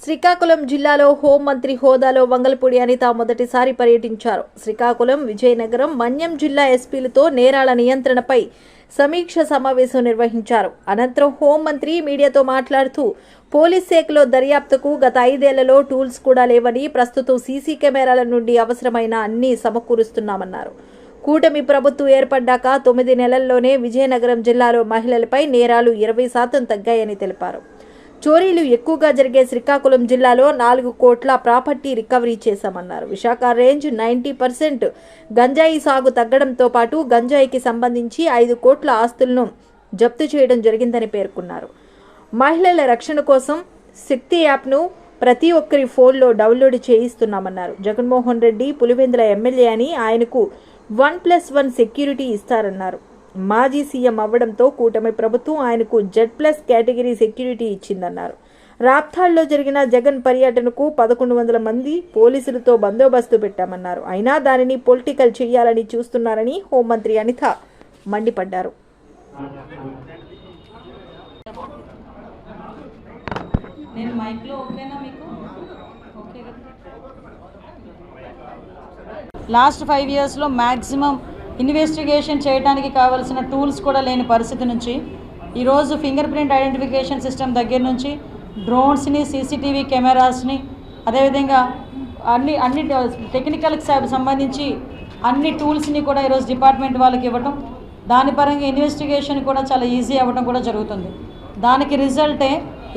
శ్రీకాకుళం జిల్లాలో హోంమంత్రి హోదాలో వంగలపూడి అనిత మొదటిసారి పర్యటించారు. శ్రీకాకుళం, విజయనగరం, మన్యం జిల్లా ఎస్పీలతో నేరాల నియంత్రణపై సమీక్ష సమావేశం నిర్వహించారు. అనంతరం హోంమంత్రి మీడియాతో మాట్లాడుతూ పోలీస్ శాఖలో దర్యాప్తుకు గత 5 ఏళ్లలో టూల్స్ కూడా లేవని, ప్రస్తుతం సీసీ కెమెరాల నుండి అవసరమైన అన్ని సమకూరుస్తున్నామన్నారు. కూటమి ప్రభుత్వం ఏర్పడ్డాక 9 నెలల్లోనే విజయనగరం జిల్లాలో మహిళలపై నేరాలు 20% తగ్గాయని తెలిపారు. చోరీలు ఎక్కువగా జరిగే శ్రీకాకుళం జిల్లాలో 4 కోట్ల ప్రాపర్టీ రికవరీ చేశామన్నారు. విశాఖ రేంజ్ 90% గంజాయి సాగు తగ్గడంతో పాటు గంజాయికి సంబంధించి 5 కోట్ల ఆస్తులను జప్తు చేయడం జరిగిందని పేర్కొన్నారు. మహిళల రక్షణ కోసం శక్తి యాప్ను ప్రతి ఒక్కరి ఫోన్లో డౌన్లోడ్ చేయిస్తున్నామన్నారు. జగన్మోహన్ రెడ్డి పులివెందుల ఎమ్మెల్యే అని ఆయనకు 1+1 సెక్యూరిటీ ఇస్తారన్నారు. మాజీ సీఎం అవ్వడంతో కూటమి ప్రభుత్వం ఆయనకు Z+ కేటగిరీ సెక్యూరిటీ ఇచ్చిందన్నారు. రాప్తాడ్లో జరిగిన జగన్ పర్యటనకు 1100 మంది పోలీసులతో బందోబస్తు పెట్టామన్నారు. అయినా దానిని పొలిటికల్ చేయాలని చూస్తున్నారని హోంమంత్రి అనిత మండిపడ్డారు. లాస్ట్ 5 ఇయర్స్లో మ్యాక్సిమం ఇన్వెస్టిగేషన్ చేయడానికి కావాల్సిన టూల్స్ కూడా లేని పరిస్థితి నుంచి ఈరోజు ఫింగర్ ప్రింట్ ఐడెంటిఫికేషన్ సిస్టమ్ దగ్గర నుంచి డ్రోన్స్ని, సీసీటీవీ కెమెరాస్ని, అదేవిధంగా అన్ని టెక్నికల్కి సంబంధించి అన్ని టూల్స్ని కూడా ఈరోజు డిపార్ట్మెంట్ వాళ్ళకి ఇవ్వటం, దాని పరంగా ఇన్వెస్టిగేషన్ కూడా చాలా ఈజీ అవ్వడం కూడా జరుగుతుంది. దానికి రిజల్టే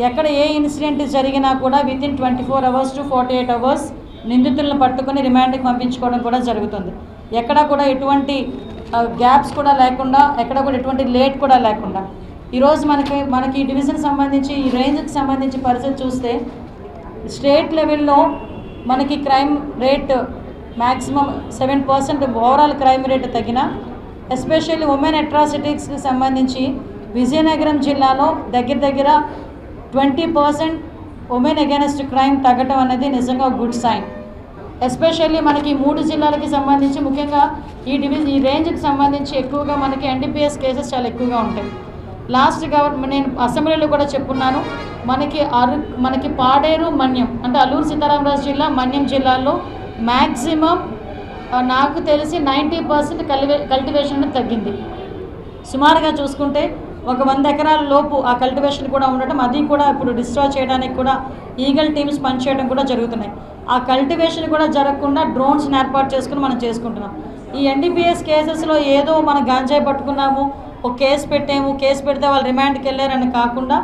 ఎక్కడ ఏ ఇన్సిడెంట్ జరిగినా కూడా వితిన్ 24 hours to 48 hours నిందితులను పట్టుకొని రిమాండ్కి పంపించుకోవడం కూడా జరుగుతుంది. ఎక్కడా కూడా ఎటువంటి గ్యాప్స్ కూడా లేకుండా, ఎక్కడ కూడా ఎటువంటి లేట్ కూడా లేకుండా ఈరోజు మనకి డివిజన్ సంబంధించి, ఈ రేంజ్కి సంబంధించి పరిస్థితి చూస్తే స్టేట్ లెవెల్లో మనకి crime rate maximum 7% overall crime rate తగ్గిన, ఎస్పెషల్లీ ఉమెన్ అట్రాసిటీస్కి సంబంధించి విజయనగరం జిల్లాలో దగ్గర 20% ఉమెన్ అగైనెస్ట్ క్రైమ్ తగ్గటం అనేది నిజంగా గుడ్ సైన్. ఎస్పెషల్లీ మనకి 3 జిల్లాలకి సంబంధించి, ముఖ్యంగా ఈ రేంజ్కి సంబంధించి ఎక్కువగా మనకి NDPS కేసెస్ చాలా ఎక్కువగా ఉంటాయి. లాస్ట్ నేను అసెంబ్లీలో కూడా చెప్పున్నాను, మనకి పాడేరు, మన్యం అంటే అల్లూరు సీతారామరాజు జిల్లా, మన్యం జిల్లాల్లో మ్యాక్సిమం నాకు తెలిసి 90% కల్టివేషన్ తగ్గింది. సుమారుగా చూసుకుంటే ఒక 100 ఎకరాల లోపు ఆ కల్టివేషన్ కూడా ఉండటం, అది కూడా ఇప్పుడు డిస్ట్రాయ్ చేయడానికి కూడా ఈగల్ టీమ్స్ పనిచేయడం కూడా జరుగుతున్నాయి. ఆ కల్టివేషన్ కూడా జరగకుండా డ్రోన్స్ని ఏర్పాటు చేసుకుని మనం చేసుకుంటున్నాం. ఈ NDPS కేసెస్లో ఏదో మనం గంజాయి పట్టుకున్నాము, ఒక కేసు పెట్టాము, కేసు పెడితే వాళ్ళు రిమాండ్కి వెళ్ళారని కాకుండా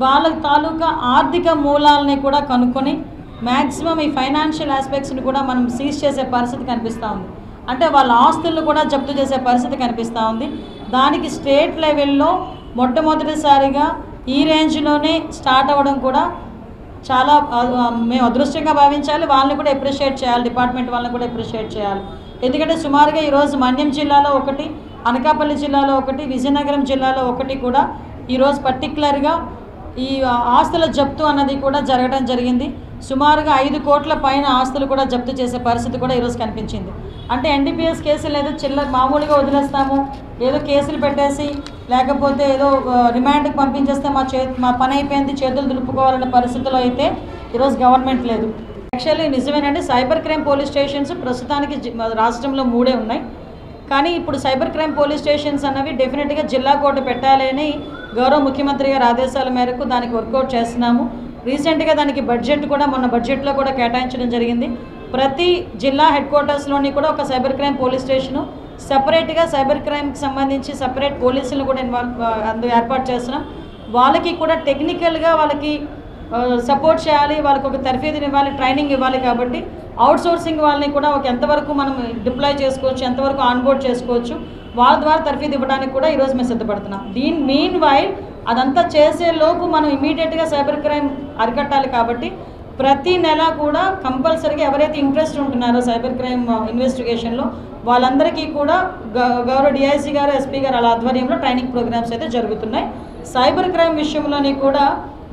వాళ్ళ తాలూకా ఆర్థిక మూలాలని కూడా కనుక్కొని మ్యాక్సిమం ఈ ఫైనాన్షియల్ ఆస్పెక్ట్స్ని కూడా మనం సీజ్ చేసే పరిస్థితి కనిపిస్తూ ఉంది. అంటే వాళ్ళ ఆస్తులను కూడా జప్తు చేసే పరిస్థితి కనిపిస్తూ ఉంది. దానికి స్టేట్ లెవెల్లో మొట్టమొదటిసారిగా ఈ రేంజ్లోనే స్టార్ట్ అవ్వడం కూడా చాలా మేము అదృష్టంగా భావించాలి. వాళ్ళని కూడా అప్రిషియేట్ చేయాలి, డిపార్ట్మెంట్ వాళ్ళని కూడా అప్రిషియేట్ చేయాలి. ఎందుకంటే సుమారుగా ఈరోజు మన్యం జిల్లాలో ఒకటి, అనకాపల్లి జిల్లాలో ఒకటి, విజయనగరం జిల్లాలో ఒకటి కూడా ఈరోజు పర్టికులర్గా ఈ ఆస్తుల జప్తు అన్నది కూడా జరగడం జరిగింది. సుమారుగా 5 కోట్ల పైన ఆస్తులు కూడా జప్తు చేసే పరిస్థితి కూడా ఈరోజు కనిపించింది. అంటే NDPS కేసులు ఏదో మామూలుగా వదిలేస్తాము, ఏదో కేసులు పెట్టేసి లేకపోతే ఏదో రిమాండ్కి పంపించేస్తే మా పని అయిపోయింది, చేతులు దులుపుకోవాలనే పరిస్థితిలో అయితే ఈరోజు గవర్నమెంట్ లేదు. యాక్చువల్లీ నిజమేనండి, సైబర్ క్రైమ్ పోలీస్ స్టేషన్స్ ప్రస్తుతానికి రాష్ట్రంలో 3 ఉన్నాయి. కానీ ఇప్పుడు సైబర్ క్రైమ్ పోలీస్ స్టేషన్స్ అన్నవి డెఫినెట్గా జిల్లా కోర్టు పెట్టాలని గౌరవ ముఖ్యమంత్రి గారి ఆదేశాల మేరకు దానికి వర్కౌట్ చేస్తున్నాము. రీసెంట్గా దానికి బడ్జెట్ కూడా మొన్న బడ్జెట్లో కూడా కేటాయించడం జరిగింది. ప్రతి జిల్లా హెడ్ క్వార్టర్స్లోని కూడా ఒక సైబర్ క్రైమ్ పోలీస్ స్టేషను, సపరేట్గా సైబర్ క్రైమ్కి సంబంధించి సపరేట్ పోలీసులను కూడా ఏర్పాటు చేస్తున్నాం. వాళ్ళకి కూడా టెక్నికల్గా వాళ్ళకి సపోర్ట్ చేయాలి, వాళ్ళకి ఒక తర్ఫీదుని ఇవ్వాలి, ట్రైనింగ్ ఇవ్వాలి. కాబట్టి అవుట్సోర్సింగ్ వాళ్ళని కూడా ఎంతవరకు మనం డిప్లాయ్ చేసుకోవచ్చు, ఎంతవరకు ఆన్బోర్డ్ చేసుకోవచ్చు, వాళ్ళ ద్వారా తర్ఫీదు ఇవ్వడానికి కూడా ఈరోజు మేము సిద్ధపడుతున్నాం. మీన్ వైల్ అదంతా చేసేలోపు మనం ఇమీడియట్గా సైబర్ క్రైమ్ అరికట్టాలి. కాబట్టి ప్రతి నెల కూడా కంపల్సరీగా ఎవరైతే ఇంట్రెస్ట్ ఉంటున్నారో సైబర్ క్రైమ్ ఇన్వెస్టిగేషన్లో వాళ్ళందరికీ కూడా గౌరవ DIC గారు, SP గారు అలా ఆధ్వర్యంలో ట్రైనింగ్ ప్రోగ్రామ్స్ అయితే జరుగుతున్నాయి. సైబర్ క్రైమ్ విషయంలోని కూడా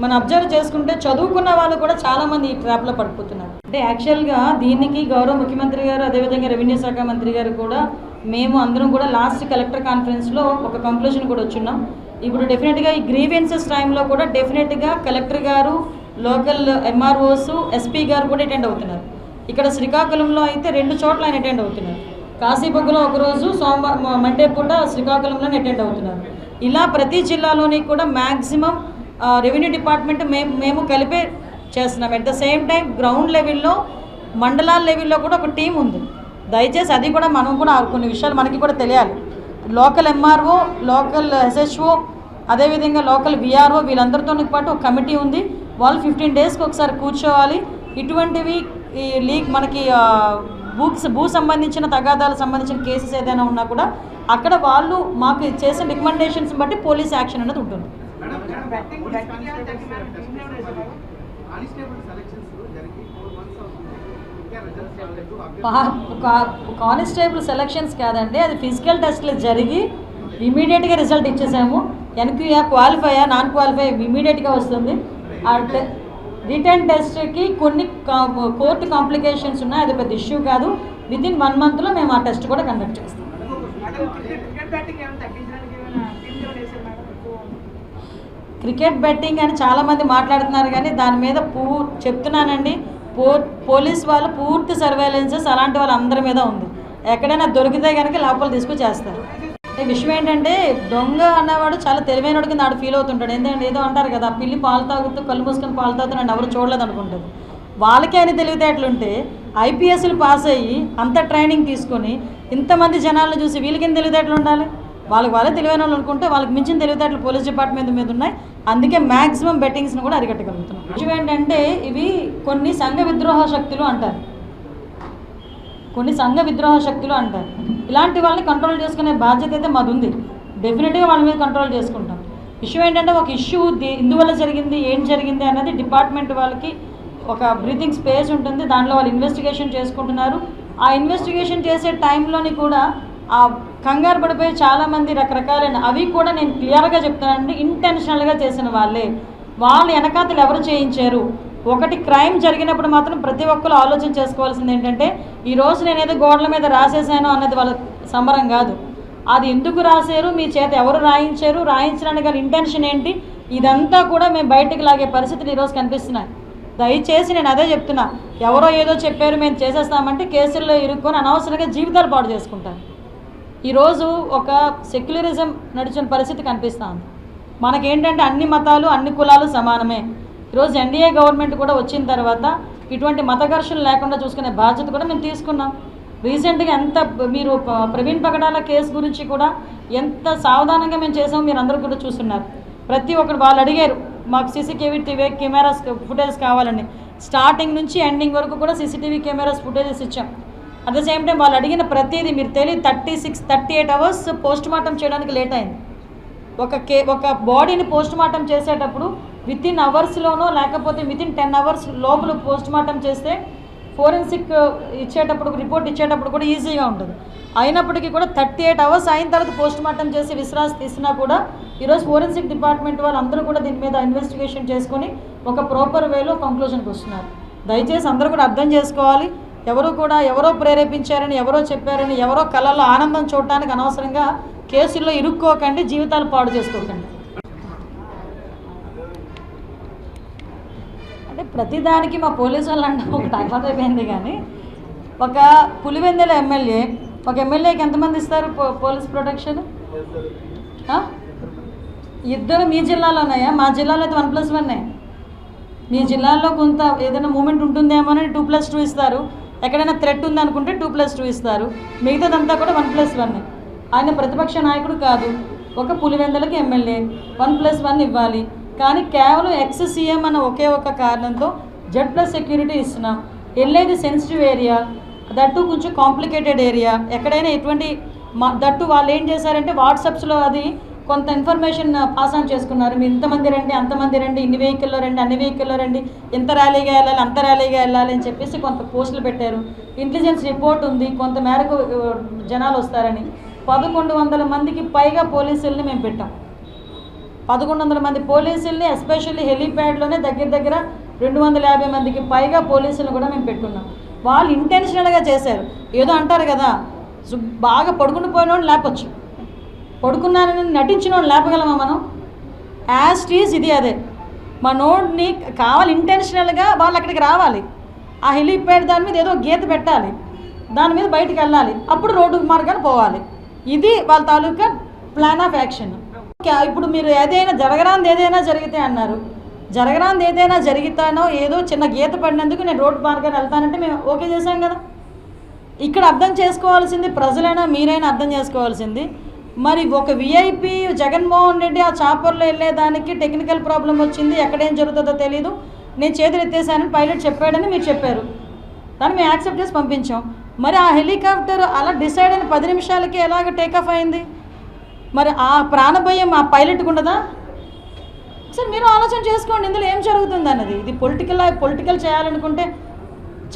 మనం అబ్జర్వ్ చేసుకుంటే చదువుకున్న వాళ్ళు కూడా చాలామంది ఈ ట్రాప్లో పడిపోతున్నారు. అంటే యాక్చువల్గా దీనికి గౌరవ ముఖ్యమంత్రి గారు, అదేవిధంగా రెవెన్యూ శాఖ మంత్రి గారు కూడా మేము అందరం కూడా లాస్ట్ కలెక్టర్ కాన్ఫరెన్స్లో ఒక కంక్లూజన్ కూడా వచ్చున్నాం. ఇప్పుడు డెఫినెట్గా ఈ గ్రీవెన్సెస్ టైంలో కూడా డెఫినెట్గా కలెక్టర్ గారు లోకల్ ఎంఆర్ఓస్ ఎస్పీ గారు కూడా అటెండ్ అవుతున్నారు. ఇక్కడ శ్రీకాకుళంలో అయితే 2 చోట్ల ఆయన అటెండ్ అవుతున్నారు. కాశీబొగ్గలో ఒకరోజు మండే పూట శ్రీకాకుళంలోనే అటెండ్ అవుతున్నారు. ఇలా ప్రతి జిల్లాలోని కూడా మ్యాక్సిమం రెవెన్యూ డిపార్ట్మెంట్ మేము కలిపే చేస్తున్నాం. At the same time ground లెవెల్లో మండలాల లెవెల్లో కూడా ఒక టీం ఉంది. దయచేసి అది కూడా మనం కూడా కొన్ని విషయాలు మనకి కూడా తెలియాలి. లోకల్ ఎంఆర్ఓ, లోకల్ ఎస్హెచ్ఓ, అదేవిధంగా లోకల్ విఆర్ఓ వీళ్ళందరితో పాటు ఒక కమిటీ ఉంది. వాళ్ళు 15 డేస్కి ఒకసారి కూర్చోవాలి. ఇటువంటివి ఈ మనకి భూ సంబంధించిన తగాదాలకు సంబంధించిన కేసెస్ ఏదైనా ఉన్నా కూడా అక్కడ వాళ్ళు మాకు చేసే రికమెండేషన్స్ బట్టి పోలీస్ యాక్షన్ అనేది ఉంటుంది. కానిస్టేబుల్ సెలక్షన్స్ కాదండి, అది ఫిజికల్ టెస్ట్లు జరిగి ఇమీడియట్గా రిజల్ట్ ఇచ్చేసాము. ఎన్క్యూఆ క్వాలిఫైయా నాన్ క్వాలిఫై ఇమీడియట్గా వస్తుంది. రిటర్న్ టెస్ట్కి కొన్ని కోర్టు కాంప్లికేషన్స్ ఉన్నాయి, అది పెద్ద ఇష్యూ కాదు. వితిన్ 1 మంత్లో మేము ఆ టెస్ట్ కూడా కండక్ట్ చేస్తాం. క్రికెట్ బెట్టింగ్ అని చాలామంది మాట్లాడుతున్నారు, కానీ దాని మీద చెప్తున్నానండి, పోలీస్ వాళ్ళు పూర్తి సర్వేలెన్సెస్ అలాంటి వాళ్ళ అందరి మీద ఉంది. ఎక్కడైనా దొరికితే కనుక లోపల తీసుకుని చేస్తారు. విషయం ఏంటంటే దొంగ అన్నవాడు చాలా తెలివైనడు కింద ఆడు ఫీల్ అవుతుంటాడు. ఎందుకంటే ఏదో అంటారు కదా, పిల్లి పాలు తాగుతూ కళ్ళు మూసుకొని పాలు తాగుతున్నాడు, ఎవరు చూడలేదు అనుకుంటుంది. వాళ్ళకే అని తెలివితేటలుంటే ఐపీఎస్లు పాస్ అయ్యి అంత ట్రైనింగ్ తీసుకొని ఇంతమంది జనాలను చూసి వీళ్ళకి తెలివితేటలు ఉండాలి. వాళ్ళే తెలివైన వాళ్ళు అనుకుంటే వాళ్ళకి మించిన తెలివితేటలు పోలీస్ డిపార్ట్మెంట్ మీద ఉన్నాయి. అందుకే మ్యాక్సిమం బెట్టింగ్స్ని కూడా అరికట్టగలుగుతున్నాం. విషయం ఏంటంటే ఇవి కొన్ని సంఘ విద్రోహ శక్తులు అంటారు, ఇలాంటి వాళ్ళని కంట్రోల్ చేసుకునే బాధ్యత అయితే మాది ఉంది. డెఫినెట్గా వాళ్ళ మీద కంట్రోల్ చేసుకుంటాం. విషయం ఏంటంటే ఒక ఇష్యూ ఇందువల్ల జరిగింది, ఏం జరిగింది అన్నది డిపార్ట్మెంట్ వాళ్ళకి ఒక బ్రీతింగ్ స్పేస్ ఉంటుంది. దాంట్లో వాళ్ళు ఇన్వెస్టిగేషన్ చేసుకుంటున్నారు. ఆ ఇన్వెస్టిగేషన్ చేసే టైంలోని కూడా ఆ కంగారు పడిపోయి చాలామంది రకరకాలైన అవి కూడా నేను క్లియర్గా చెప్తానండి, ఇంటెన్షనల్గా చేసిన వాళ్ళు వెనకాతలు ఎవరు చేయించారు. ఒకటి క్రైమ్ జరిగినప్పుడు మాత్రం ప్రతి ఒక్కరు ఆలోచన చేసుకోవాల్సింది ఏంటంటే ఈరోజు నేనేదో గోడల మీద రాసేసాను అన్నది వాళ్ళ సంబరం కాదు. అది ఎందుకు రాశారు, మీ చేత ఎవరు రాయించారు, రాయించడానికి గల ఇంటెన్షన్ ఏంటి, ఇదంతా కూడా మేము బయటకు లాగే పరిస్థితులు ఈరోజు కనిపిస్తున్నాయి. దయచేసి నేను అదే చెప్తున్నా, ఎవరో ఏదో చెప్పారు మేము చేసేస్తామంటే కేసుల్లో ఇరుక్కొని అనవసరంగా జీవితాలు పాడు చేసుకుంటారు. ఈరోజు ఒక సెక్యులరిజం నడిచిన పరిస్థితి కనిపిస్తుంది. మనకేంటంటే అన్ని మతాలు అన్ని కులాలు సమానమే. ఈరోజు ఎన్డీఏ గవర్నమెంట్ కూడా వచ్చిన తర్వాత ఇటువంటి మత ఘర్షణలు లేకుండా చూసుకునే బాధ్యత కూడా మేము తీసుకున్నాం. రీసెంట్గా మీరు ప్రవీణ్ పగడాల కేసు గురించి కూడా ఎంత సావధానంగా మేము చేసామో మీరు అందరూ కూడా చూస్తున్నారు. ప్రతి ఒక్కరు వాళ్ళు అడిగారు మాకు సీసీటీవీ కెమెరాస్ ఫుటేజ్ కావాలని. స్టార్టింగ్ నుంచి ఎండింగ్ వరకు కూడా సీసీటీవీ కెమెరాస్ ఫుటేజెస్ ఇచ్చాం. అట్ ద సేమ్ టైం వాళ్ళు అడిగిన ప్రతిదీ మీరు తెలియదు 36-38 అవర్స్ పోస్ట్ మార్టం చేయడానికి లేట్ అయింది. ఒక బాడీని పోస్ట్ మార్టం చేసేటప్పుడు వితిన్ అవర్స్లోనో లేకపోతే వితిన్ 10 అవర్స్ లోపల పోస్ట్ మార్టం చేస్తే ఫోరెన్సిక్ ఇచ్చేటప్పుడు రిపోర్ట్ ఇచ్చేటప్పుడు కూడా ఈజీగా ఉంటుంది. అయినప్పటికీ కూడా 38 అవర్స్ అయిన తర్వాత పోస్ట్ మార్టం చేసి విశ్రాంతి తీసినా కూడా ఈరోజు ఫోరెన్సిక్ డిపార్ట్మెంట్ వాళ్ళు అందరూ కూడా దీని మీద ఇన్వెస్టిగేషన్ చేసుకొని ఒక ప్రాపర్ వేలో కంక్లూజన్కి వస్తున్నారు. దయచేసి అందరూ కూడా అర్థం చేసుకోవాలి. ఎవరో ప్రేరేపించారని, ఎవరో చెప్పారని, ఎవరో కళల్లో ఆనందం చూడటానికి అనవసరంగా కేసుల్లో ఇరుక్కోకండి, జీవితాలు పాడు చేసుకోకండి. అంటే ప్రతిదానికి మా పోలీసు వాళ్ళు అంటే ఒక టైం అయిపోయింది. కానీ ఒక పులివెందుల ఎమ్మెల్యే, ఒక ఎమ్మెల్యేకి ఎంతమంది ఇస్తారు పోలీస్ ప్రొటెక్షన్? 2 మీ జిల్లాలో ఉన్నాయా? మా జిల్లాలో అయితే 1+1. మీ జిల్లాలో కొంత ఏదైనా మూమెంట్ ఉంటుందేమో అని 2+2 ఇస్తారు. ఎక్కడైనా థ్రెట్ ఉందనుకుంటే 2+2 ఇస్తారు. మిగతాదంతా కూడా 1+1. ఆయన ప్రతిపక్ష నాయకుడు కాదు, ఒక పులివెందులకి ఎమ్మెల్యే 1+1 ఇవ్వాలి. కానీ కేవలం ఎక్స్-సీఎం అన్న ఒకే ఒక కారణంతో Z+ సెక్యూరిటీ ఇస్తున్నాం. వెళ్ళేది సెన్సిటివ్ ఏరియా, దట్టు కొంచెం కాంప్లికేటెడ్ ఏరియా. ఎక్కడైనా ఎటువంటి దట్టు వాళ్ళు ఏం చేశారంటే వాట్సాప్స్లో అది కొంత ఇన్ఫర్మేషన్ పాస్ ఆన్ చేసుకున్నారు. మీరు ఇంతమంది రండి, అంతమంది రండి, ఇన్ని వెహికల్లో రండి, అన్ని వెహికల్లో రండి, ఎంత ర్యాలీగా వెళ్ళాలి, అంత ర్యాలీగా వెళ్ళాలి అని చెప్పేసి కొంత పోస్టులు పెట్టారు. ఇంటెలిజెన్స్ రిపోర్ట్ ఉంది, కొంత మేరకు జనాలు వస్తారని 1100 మందికి పైగా పోలీసుల్ని మేము పెట్టాం. 1100 మంది పోలీసుల్ని, ఎస్పెషల్లీ హెలీప్యాడ్లోనే దగ్గర 250 మందికి పైగా పోలీసులు కూడా మేము పెట్టున్నాం. వాళ్ళు ఇంటెన్షనల్గా చేశారు. ఏదో అంటారు కదా, బాగా పడుకుని పోయినోడు లేపచ్చు, పడుకున్నారని నటించిన వాళ్ళు లేపగలమా మనం? యాజ్ టీజ్ ఇది అదే. మనోడిని కావాలి ఇంటెన్షనల్గా వాళ్ళు అక్కడికి రావాలి, ఆ హెలిప్యాడ్ దాని మీద ఏదో గీత పెట్టాలి, దాని మీద బయటికి వెళ్ళాలి, అప్పుడు రోడ్డు మార్గాన్ని పోవాలి. ఇది వాళ్ళ తాలూకా ప్లాన్ ఆఫ్ యాక్షన్. ఇప్పుడు మీరు జరగరాంది ఏదైనా జరిగితే అన్నారు, జరగరాంది ఏదైనా జరిగితానో ఏదో చిన్న గీత పడినందుకు నేను రోడ్డు మార్గాన్ని వెళ్తానంటే మేము ఓకే చేశాం కదా. ఇక్కడ అర్థం చేసుకోవాల్సింది ప్రజలైనా మీరైనా అర్థం చేసుకోవాల్సింది, మరి ఒక విఐపి జగన్మోహన్ రెడ్డి ఆ చాపర్లో వెళ్ళేదానికి టెక్నికల్ ప్రాబ్లం వచ్చింది, ఎక్కడేం జరుగుతుందో తెలీదు, నేను చేతులు ఎత్తేసానని పైలట్ చెప్పాడని మీరు చెప్పారు, దాన్ని మేము యాక్సెప్ట్ చేసి పంపించాం. మరి ఆ హెలికాప్టర్ అలా డిసైడ్ అయిన 10 నిమిషాలకి ఎలాగ టేకాఫ్ అయింది? మరి ఆ ప్రాణభయం ఆ పైలట్కి ఉండదా? సార్ మీరు ఆలోచన చేసుకోండి, ఇందులో ఏం జరుగుతుంది అన్నది. ఇది పొలిటికల్ చేయాలనుకుంటే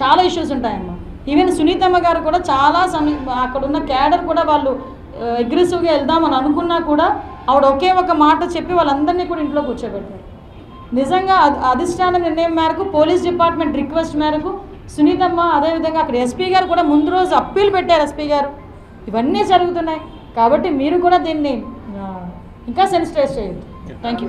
చాలా ఇష్యూస్ ఉంటాయమ్మా. ఈవెన్ సునీతమ్మ గారు కూడా చాలా అక్కడ ఉన్న క్యాడర్ కూడా వాళ్ళు అగ్రెసివ్గా వెళ్దామని అనుకున్నా కూడా ఆవిడ ఒకే ఒక మాట చెప్పి వాళ్ళందరినీ కూడా ఇంట్లో కూర్చోబెట్టారు. నిజంగా అధిష్టాన నిర్ణయం మేరకు పోలీస్ డిపార్ట్మెంట్ రిక్వెస్ట్ మేరకు సునీతమ్మ, అదేవిధంగా అక్కడ ఎస్పీ గారు కూడా ముందు రోజు అప్పీల్ పెట్టారు ఎస్పీ గారు. ఇవన్నీ జరుగుతున్నాయి కాబట్టి మీరు కూడా దీన్ని ఇంకా సెన్సిటైజ్ చేయొద్దు. Thank you.